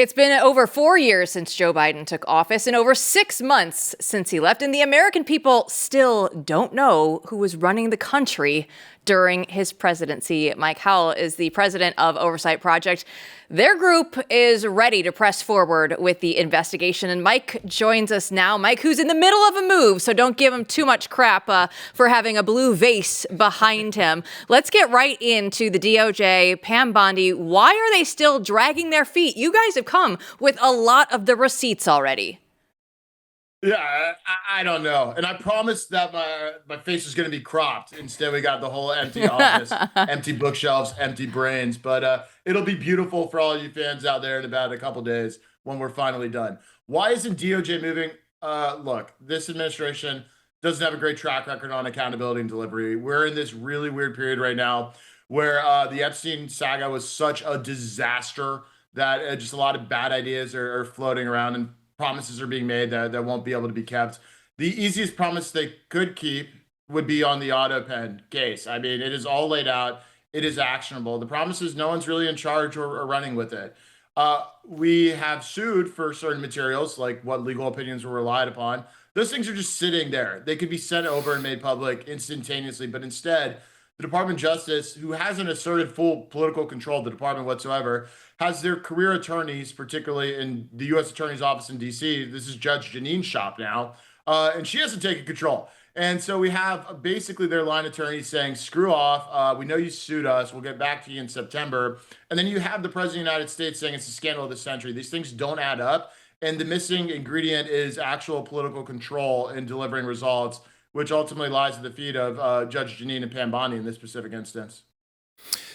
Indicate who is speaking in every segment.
Speaker 1: It's been over 4 years since Joe Biden took office and over 6 months since he left, and the American people still don't know who was running the country during his presidency. Mike Howell is the president of Oversight Project. Their group is ready to press forward with the investigation, and Mike joins us now. Mike, who's in the middle of a move, so don't give him too much crap for having a blue vase behind him. Let's get right into the DOJ, Pam Bondi. Why are they still dragging their feet? You guys have come with a lot of the receipts already.
Speaker 2: Yeah, I don't know. And I promised that my face was going to be cropped. Instead, we got the whole empty office, empty bookshelves, empty brains. But it'll be beautiful for all you fans out there in about a couple days when we're finally done. Why isn't DOJ moving? Look, this administration doesn't have a great track record on accountability and delivery. We're in this really weird period right now where the Epstein saga was such a disaster that just a lot of bad ideas are floating around and promises are being made that won't be able to be kept. The easiest promise they could keep would be on the autopen case. I mean, it is all laid out. It is actionable. The promise is no one's really in charge or running with it. We have sued for certain materials, like what legal opinions were relied upon. Those things are just sitting there. They could be sent over and made public instantaneously, but instead, the Department of Justice, who hasn't asserted full political control of the department whatsoever, has their career attorneys, particularly in the U.S. Attorney's Office in D.C. This is Judge Janine's shop now, and she hasn't taken control. And so we have basically their line attorneys saying, screw off. We know you sued us. We'll get back to you in September. And then you have the President of the United States saying it's the scandal of the century. These things don't add up. And the missing ingredient is actual political control in delivering results, which ultimately lies at the feet of Judge Janine and Pam Bondi in this specific instance.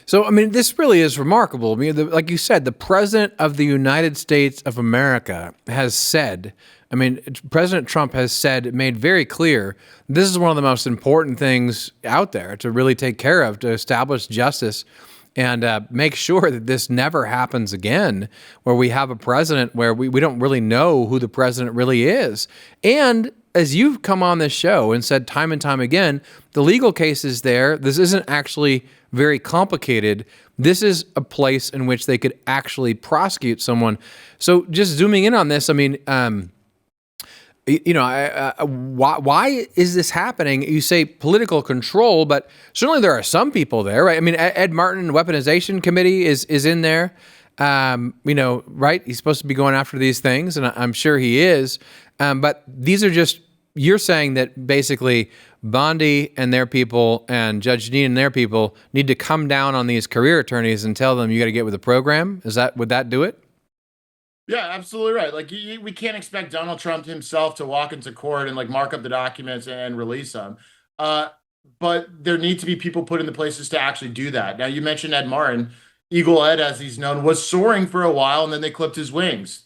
Speaker 3: So, I mean, this really is remarkable. I mean, like you said, the President of the United States of America has said, President Trump has said, made very clear, this is one of the most important things out there to really take care of, to establish justice and make sure that this never happens again, where we have a president where we don't really know who the president really is. And as you've come on this show and said time and time again, the legal case is there. This isn't actually very complicated. This is a place in which they could actually prosecute someone. So just zooming in on this, I mean, why is this happening? You say political control, but certainly there are some people there, right? I mean, Ed Martin, Weaponization Committee is in there, right? He's supposed to be going after these things, and I'm sure he is. But these are just, you're saying that basically Bondi and their people and Judge Dean and their people need to come down on these career attorneys and tell them you got to get with the program. Would that do it?
Speaker 2: Yeah, absolutely right. Like we can't expect Donald Trump himself to walk into court and like mark up the documents and release them. But there need to be people put in the places to actually do that. Now, you mentioned Ed Martin. Eagle Ed, as he's known, was soaring for a while, and then they clipped his wings.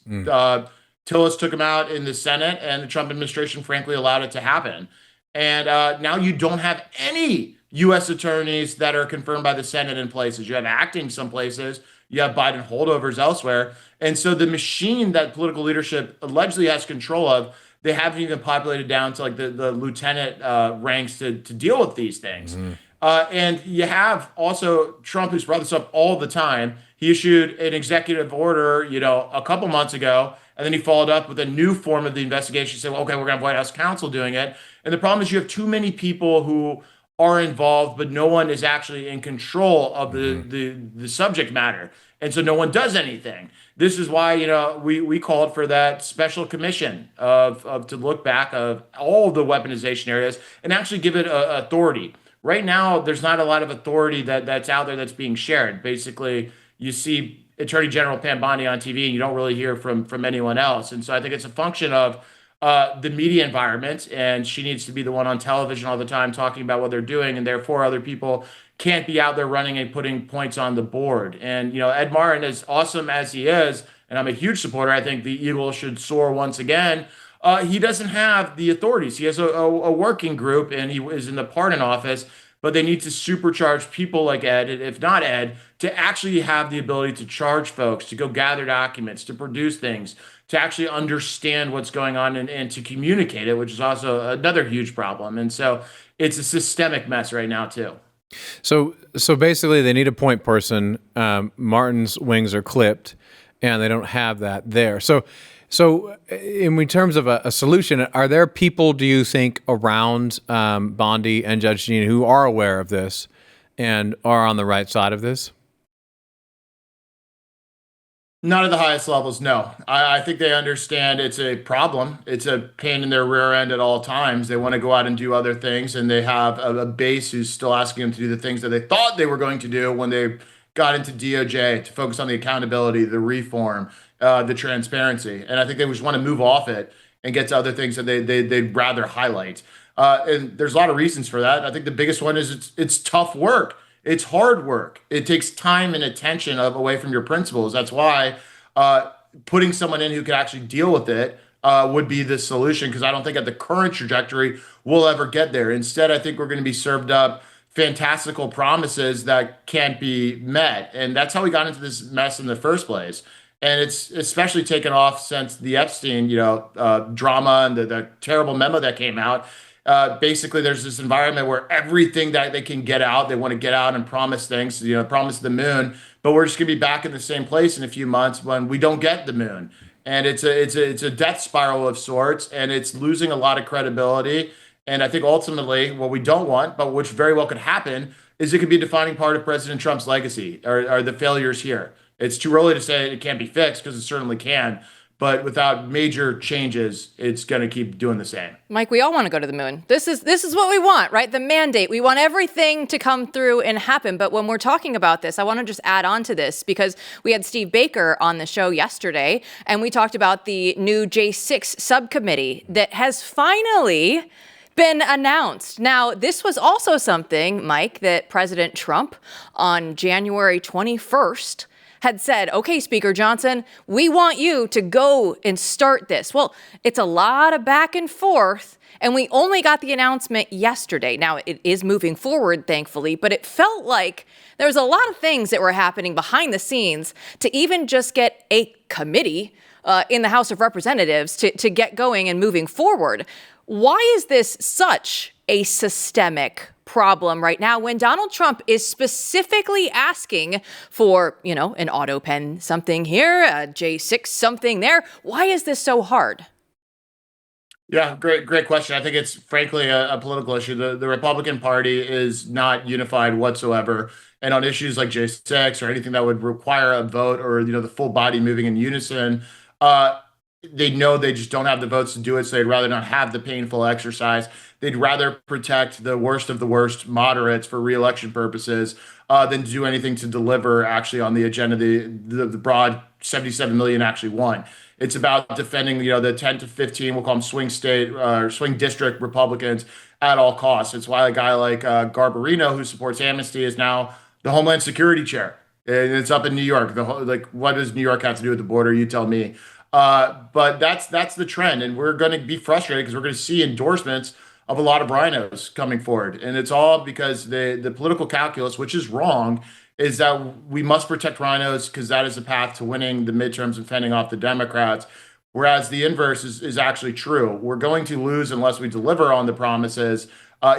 Speaker 2: Tillis took him out in the Senate, and the Trump administration, frankly, allowed it to happen. And now you don't have any U.S. attorneys that are confirmed by the Senate in places. You have acting some places. You have Biden holdovers elsewhere. And so the machine that political leadership allegedly has control of, they haven't even populated down to like the lieutenant ranks to deal with these things. And you have also Trump, who's brought this up all the time. He issued an executive order, a couple months ago, and then he followed up with a new form of the investigation. He said, well, okay, we're going to have White House counsel doing it. And the problem is you have too many people who are involved, but no one is actually in control of the subject matter. And so no one does anything. This is why, we called for that special commission to look back of all the weaponization areas and actually give it authority. Right now, there's not a lot of authority that's out there that's being shared. Basically, you see Attorney General Pam Bondi on TV, and you don't really hear from anyone else. And so I think it's a function of the media environment, and she needs to be the one on television all the time talking about what they're doing, and therefore other people can't be out there running and putting points on the board. And, Ed Martin, as awesome as he is, and I'm a huge supporter, I think the Eagle should soar once again. He doesn't have the authorities. He has a working group, and he is in the pardon office, but they need to supercharge people like Ed, if not Ed, to actually have the ability to charge folks, to go gather documents, to produce things, to actually understand what's going on and to communicate it, which is also another huge problem. And so it's a systemic mess right now, too.
Speaker 3: So basically they need a point person. Martin's wings are clipped. and they don't have that there. So in terms of a solution, are there people, do you think, around Bondi and Judge Jeanine who are aware of this and are on the right side of this?
Speaker 2: Not at the highest levels, no. I think they understand it's a problem. It's a pain in their rear end at all times. They want to go out and do other things, and they have a base who's still asking them to do the things that they thought they were going to do when they got into DOJ, to focus on the accountability, the reform, the transparency. And I think they just want to move off it and get to other things that they'd rather highlight. And there's a lot of reasons for that. I think the biggest one is it's tough work. It's hard work. It takes time and attention away from your principles. That's why putting someone in who can actually deal with it would be the solution, because I don't think at the current trajectory we'll ever get there. Instead, I think we're going to be served up fantastical promises that can't be met. And that's how we got into this mess in the first place. And it's especially taken off since the Epstein, drama and the terrible memo that came out. Basically, there's this environment where everything that they can get out, they want to get out and promise things, promise the moon, but we're just going to be back in the same place in a few months when we don't get the moon. And it's a death spiral of sorts, and it's losing a lot of credibility. And I think ultimately what we don't want, but which very well could happen, is it could be a defining part of President Trump's legacy, or the failures here. It's too early to say it can't be fixed, because it certainly can. But without major changes, it's going to keep doing the same.
Speaker 1: Mike, we all want to go to the moon. This is what we want, right? The mandate. We want everything to come through and happen. But when we're talking about this, I want to just add on to this, because we had Steve Baker on the show yesterday, and we talked about the new J6 subcommittee that has finally been announced. Now, this was also something, Mike, that President Trump on January 21st had said, okay, Speaker Johnson, we want you to go and start this. Well, it's a lot of back and forth, and we only got the announcement yesterday. Now, it is moving forward, thankfully, but it felt like there was a lot of things that were happening behind the scenes to even just get a committee in the House of Representatives to get going and moving forward. Why is this such a systemic problem right now when Donald Trump is specifically asking for, an autopen something here, a J6 something there? Why is this so hard?
Speaker 2: Yeah, great question. I think it's frankly a political issue. The Republican Party is not unified whatsoever. And on issues like J6 or anything that would require a vote, or, the full body moving in unison, they know they just don't have the votes to do it, so they'd rather not have the painful exercise. They'd rather protect the worst of the worst moderates for re-election purposes than do anything to deliver actually on the agenda the broad 77 million actually won. It's about defending the 10 to 15, we'll call them swing state or swing district Republicans at all costs. It's why a guy like Garbarino, who supports amnesty, is now the Homeland Security chair. And it's up in New York. What does New York have to do with the border? You tell me. But that's the trend, and we're going to be frustrated because we're going to see endorsements of a lot of rhinos coming forward, and it's all because the political calculus, which is wrong, is that we must protect rhinos because that is the path to winning the midterms and fending off the Democrats. Whereas the inverse is actually true. We're going to lose unless we deliver on the promises,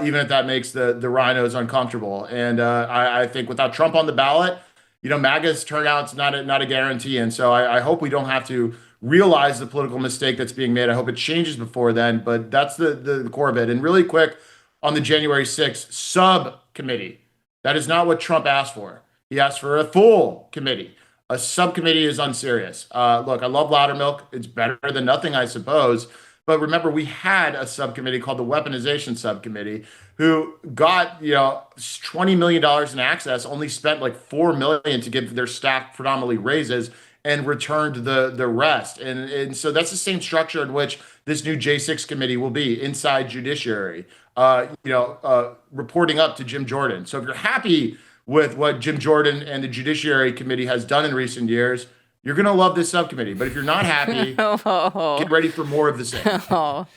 Speaker 2: even if that makes the rhinos uncomfortable. And I think without Trump on the ballot, MAGA's turnout's not a guarantee, and so I hope we don't have to realize the political mistake that's being made. I hope it changes before then, but that's the core of it. And really quick on the January 6th subcommittee, that is not what Trump asked for. He asked for a full committee. A subcommittee is unserious. Look, I love Loudermilk. It's better than nothing, I suppose. But remember, we had a subcommittee called the Weaponization Subcommittee who got, $20 million in access, only spent like $4 million to give their staff predominantly raises, and returned the rest. And so that's the same structure in which this new J6 committee will be, inside judiciary, reporting up to Jim Jordan. So if you're happy with what Jim Jordan and the Judiciary Committee has done in recent years, you're going to love this subcommittee. But if you're not happy, get ready for more of the same.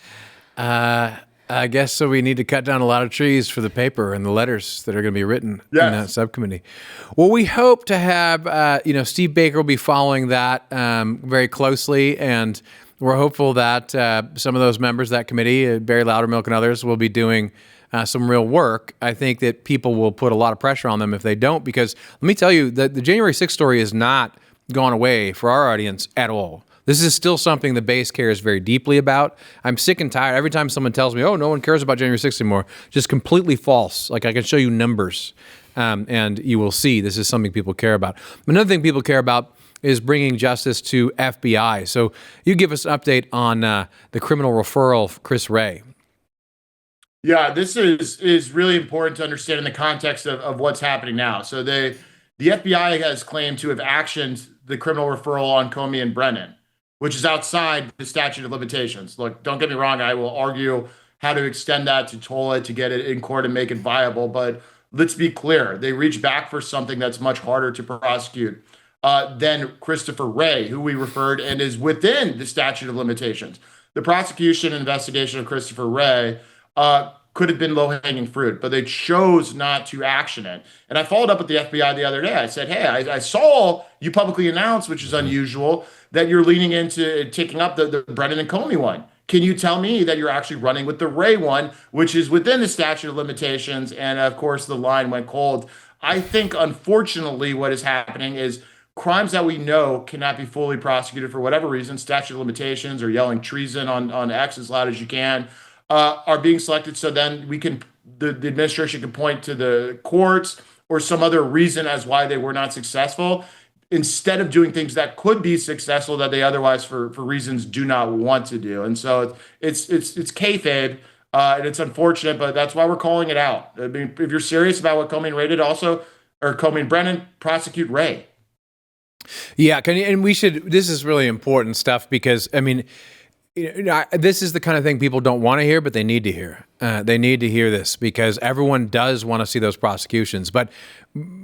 Speaker 3: I guess so. We need to cut down a lot of trees for the paper and the letters that are going to be written in that subcommittee. Well, we hope to have, Steve Baker will be following that very closely, and we're hopeful that some of those members of that committee, Barry Loudermilk and others, will be doing some real work. I think that people will put a lot of pressure on them if they don't, because let me tell you that the January 6th story is not gone away for our audience at all. This is still something the base cares very deeply about. I'm sick and tired. Every time someone tells me, oh, no one cares about January 6th anymore, just completely false. Like, I can show you numbers, and you will see this is something people care about. Another thing people care about is bringing justice to FBI. So you give us an update on the criminal referral of Chris Wray.
Speaker 2: Yeah, this is really important to understand in the context of what's happening now. So the FBI has claimed to have actioned the criminal referral on Comey and Brennan, which is outside the statute of limitations. Look, don't get me wrong, I will argue how to extend that, to toll it, to get it in court and make it viable. But let's be clear, they reach back for something that's much harder to prosecute than Christopher Wray, who we referred and is within the statute of limitations. The prosecution and investigation of Christopher Wray could have been low-hanging fruit, but they chose not to action it. And I followed up with the FBI the other day. I said, hey, I saw you publicly announce, which is unusual, that you're leaning into taking up the Brennan and Comey one. Can you tell me that you're actually running with the Wray one, which is within the statute of limitations? And of course, the line went cold. I think, unfortunately, what is happening is crimes that we know cannot be fully prosecuted for whatever reason, statute of limitations or yelling treason on X as loud as you can, are being selected. So then the administration can point to the courts or some other reason as why they were not successful, instead of doing things that could be successful that they otherwise, for reasons, do not want to do. And so it's kayfabe, and it's unfortunate, but that's why we're calling it out. I mean, if you're serious about what Comey and Wray did, Comey and Brennan, prosecute Wray.
Speaker 3: Yeah, this is really important stuff because, I mean, this is the kind of thing people don't want to hear, but they need to hear. They need to hear this because everyone does want to see those prosecutions. But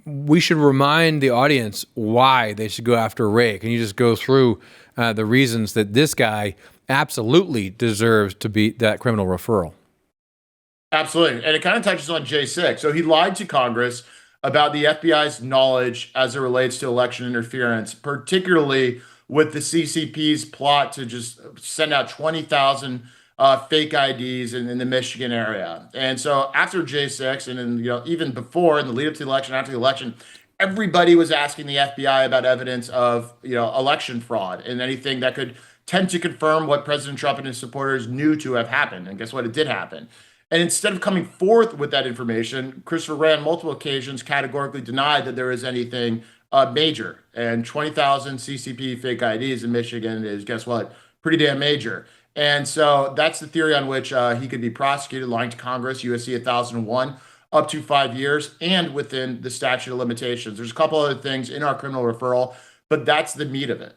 Speaker 3: we should remind the audience why they should go after Wray. Can you just go through the reasons that this guy absolutely deserves to be that criminal referral?
Speaker 2: Absolutely. And it kind of touches on J6. So he lied to Congress about the FBI's knowledge as it relates to election interference, particularly with the CCP's plot to just send out 20,000 fake IDs in the Michigan area. And so after J6, and then, even before, in the lead up to the election, after the election, everybody was asking the FBI about evidence of election fraud and anything that could tend to confirm what President Trump and his supporters knew to have happened. And guess what? It did happen. And instead of coming forth with that information, Christopher Wray on multiple occasions categorically denied that there is anything major. And 20,000 CCP fake IDs in Michigan is, guess what, pretty damn major. And so that's the theory on which he could be prosecuted, lying to Congress, USC 1001, up to 5 years, and within the statute of limitations. There's a couple other things in our criminal referral, but that's the meat of it.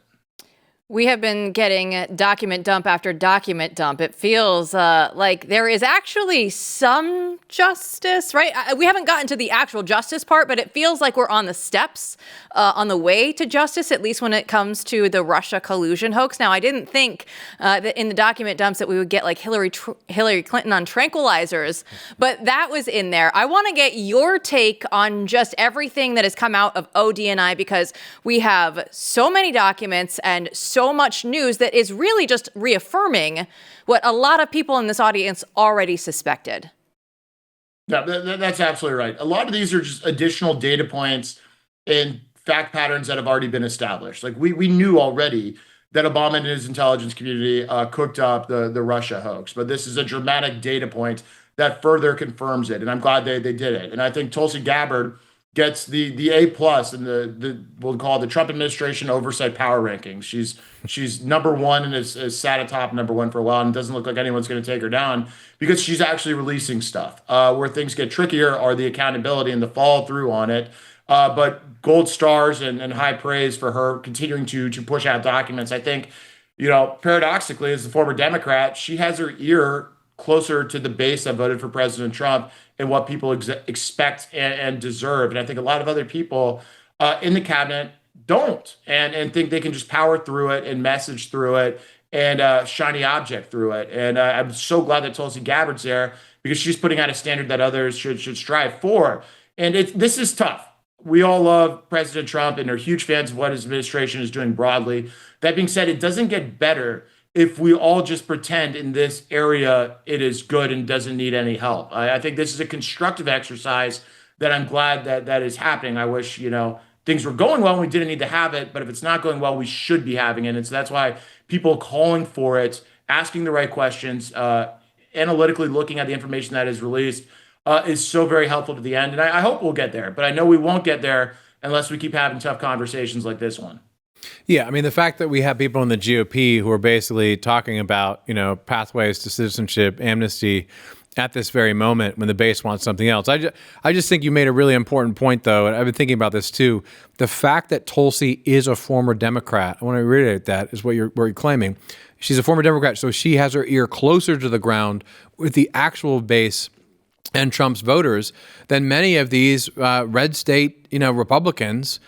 Speaker 1: We have been getting document dump after document dump. It feels like there is actually some justice, right? We haven't gotten to the actual justice part, but it feels like we're on the steps, on the way to justice, at least when it comes to the Russia collusion hoax. Now, I didn't think that in the document dumps that we would get like Hillary Clinton on tranquilizers, but that was in there. I want to get your take on just everything that has come out of ODNI, because we have so many documents and so much news that is really just reaffirming what a lot of people in this audience already suspected.
Speaker 2: Yeah, that's absolutely right. A lot of these are just additional data points and fact patterns that have already been established. Like we knew already that Obama and his intelligence community cooked up the Russia hoax, but this is a dramatic data point that further confirms it. And I'm glad they did it. And I think Tulsi Gabbard gets the A plus in the we'll call it the Trump administration oversight power rankings. She's number one and has sat atop number one for a while, and it doesn't look like anyone's going to take her down because she's actually releasing stuff. Where things get trickier are the accountability and the follow through on it. But gold stars and high praise for her continuing to push out documents. I think, paradoxically, as a former Democrat, she has her ear closer to the base that voted for President Trump and what people expect and deserve. And I think a lot of other people in the cabinet don't and think they can just power through it and message through it and shiny object through it. And I'm so glad that Tulsi Gabbard's there because she's putting out a standard that others should strive for. And this is tough. We all love President Trump and are huge fans of what his administration is doing broadly. That being said, it doesn't get better if we all just pretend in this area it is good and doesn't need any help. I think this is a constructive exercise that I'm glad that is happening. I wish, things were going well and we didn't need to have it, but if it's not going well, we should be having it. And so that's why people calling for it, asking the right questions, analytically looking at the information that is released is so very helpful to the end. And I hope we'll get there, but I know we won't get there unless we keep having tough conversations like this one.
Speaker 3: Yeah, I mean, the fact that we have people in the GOP who are basically talking about, pathways to citizenship, amnesty at this very moment when the base wants something else. I just think you made a really important point, though, and I've been thinking about this too. The fact that Tulsi is a former Democrat, I want to reiterate that, is what you're claiming. She's a former Democrat, so she has her ear closer to the ground with the actual base and Trump's voters than many of these red state, Republicans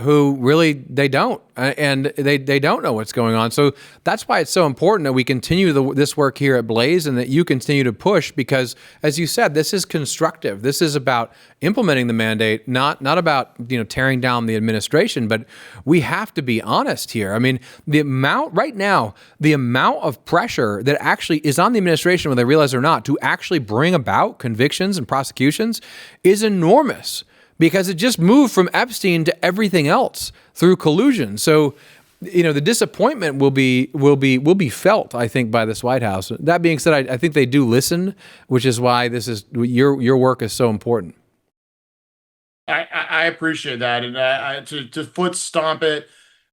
Speaker 3: who really they don't, and they don't know what's going on. So that's why it's so important that we continue this work here at Blaze and that you continue to push, because, as you said, this is constructive. This is about implementing the mandate, not about tearing down the administration. But we have to be honest here. I mean, the amount of pressure that actually is on the administration, whether they realize it or not, to actually bring about convictions and prosecutions is enormous, because it just moved from Epstein to everything else through collusion. So, the disappointment will be felt, I think, by this White House. That being said, I think they do listen, which is why this is your work is so important.
Speaker 2: I appreciate that, and to foot stomp it,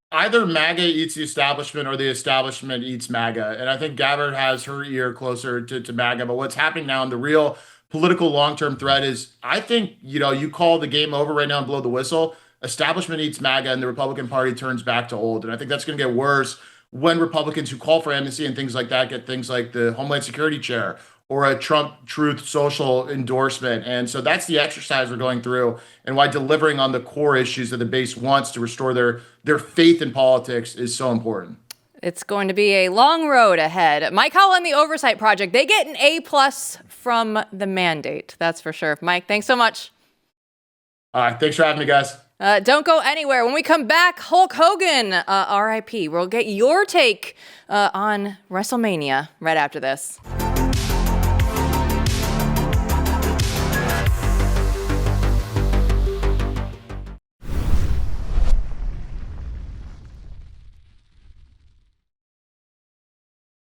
Speaker 2: either MAGA eats the establishment or the establishment eats MAGA, and I think Gabbard has her ear closer to MAGA. But what's happening now, and the real political long-term threat is, I think, you call the game over right now and blow the whistle. Establishment eats MAGA and the Republican Party turns back to old. And I think that's going to get worse when Republicans who call for amnesty and things like that get things like the Homeland Security chair or a Trump Truth Social endorsement. And so that's the exercise we're going through, and why delivering on the core issues that the base wants to restore their faith in politics is so important.
Speaker 1: It's going to be a long road ahead. Mike Howell and the Oversight Project, they get an A+ from the mandate. That's for sure. Mike, thanks so much.
Speaker 2: All right. Thanks for having me, guys.
Speaker 1: Don't go anywhere. When we come back, Hulk Hogan, RIP. We'll get your take on WrestleMania right after this.